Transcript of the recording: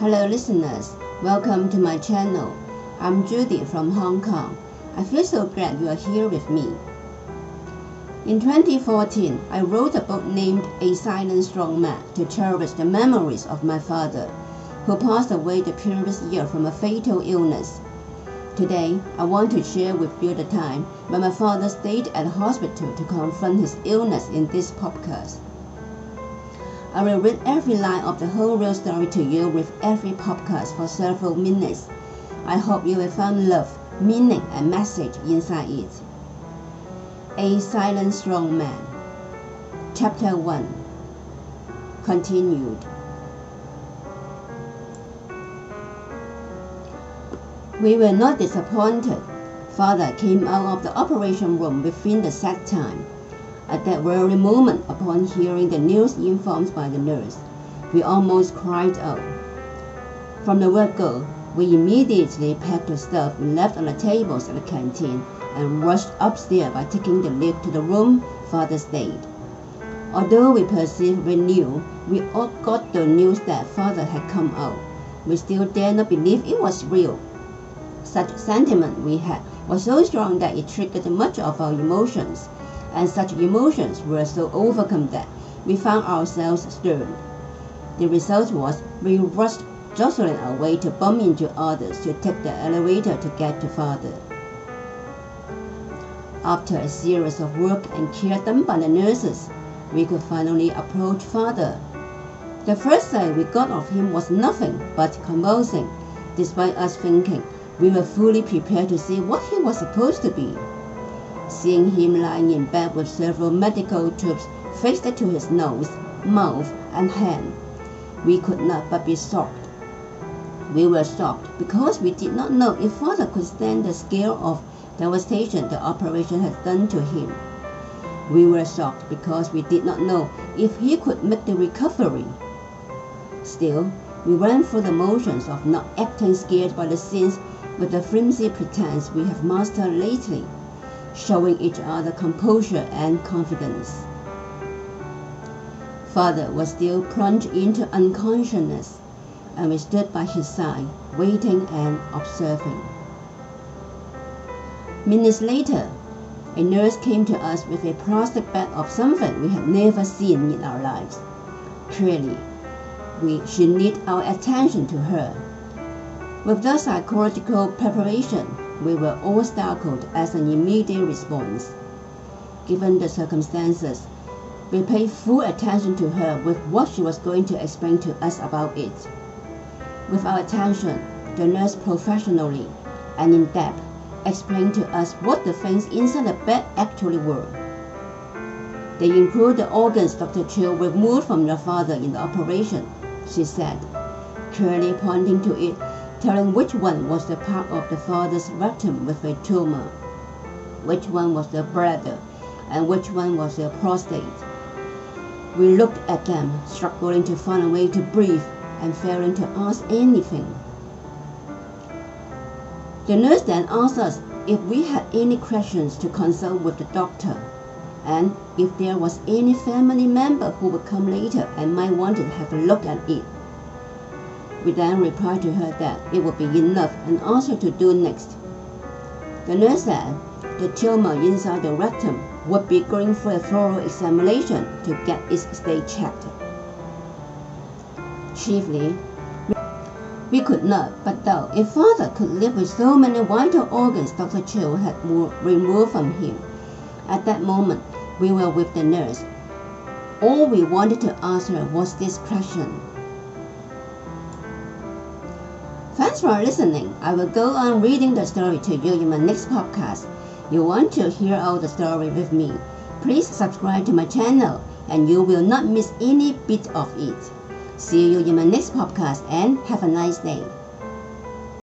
Hello listeners, welcome to my channel. I'm Judy from Hong Kong. I feel so glad you are here with me. In 2014, I wrote a book named A Silent Strong Man to cherish the memories of my father, who passed away the previous year from a fatal illness. Today, I want to share with you the time when my father stayed at the hospital to confront his illness in this podcast. I will read every line of the whole real story to you with every podcast for several minutes. I hope you will find love, meaning, and message inside it. A Silent Strong Man. Chapter 1. Continued. We were not disappointed. Father came out of the operation room within the set time. At that very moment, upon hearing the news informed by the nurse, we almost cried out. From the word go, we immediately packed the stuff we left on the tables at the canteen and rushed upstairs by taking the lift to the room Father stayed. Although we perceived we knew, we all got the news that Father had come out. We still dare not believe it was real. Such sentiment we had was so strong that it triggered much of our emotions. And such emotions were so overcome that we found ourselves stirred. The result was we rushed jostling our way to bump into others to take the elevator to get to Father. After a series of work and care done by the nurses, we could finally approach Father. The first sight we got of him was nothing but convulsing, despite us thinking we were fully prepared to see what he was supposed to be. Seeing him lying in bed with several medical tubes fixed to his nose, mouth, and hand, we could not but be shocked. We were shocked because we did not know if Father could stand the scale of devastation the operation had done to him. We were shocked because we did not know if he could make the recovery. Still, we ran through the motions of not acting scared by the scenes with the flimsy pretense we have mastered lately, showing each other composure and confidence. Father was still plunged into unconsciousness, and we stood by his side, waiting and observing. Minutes later, a nurse came to us with a plastic bag of something we had never seen in our lives. Clearly, we should need our attention to her. With the psychological preparation, we were all startled as an immediate response. Given the circumstances, we paid full attention to her with what she was going to explain to us about it. With our attention, the nurse professionally and in depth explained to us what the things inside the bed actually were. They include the organs Dr. Chiu removed from your father in the operation, she said, clearly pointing to it, telling which one was the part of the father's rectum with a tumor, which one was the bladder, and which one was the prostate. We looked at them, struggling to find a way to breathe and failing to ask anything. The nurse then asked us if we had any questions to consult with the doctor, and if there was any family member who would come later and might want to have a look at it. We then replied to her that it would be enough and asked her to do next. The nurse said the tumor inside the rectum would be going for a thorough examination to get its state checked. Chiefly, we could not but doubt if Father could live with so many vital organs Dr. Chiu had removed from him. At that moment, we were with the nurse. All we wanted to ask her was this question. Thanks for listening. I will go on reading the story to you in my next podcast. You want to hear out the story with me? Please subscribe to my channel and you will not miss any bit of it. See you in my next podcast and have a nice day.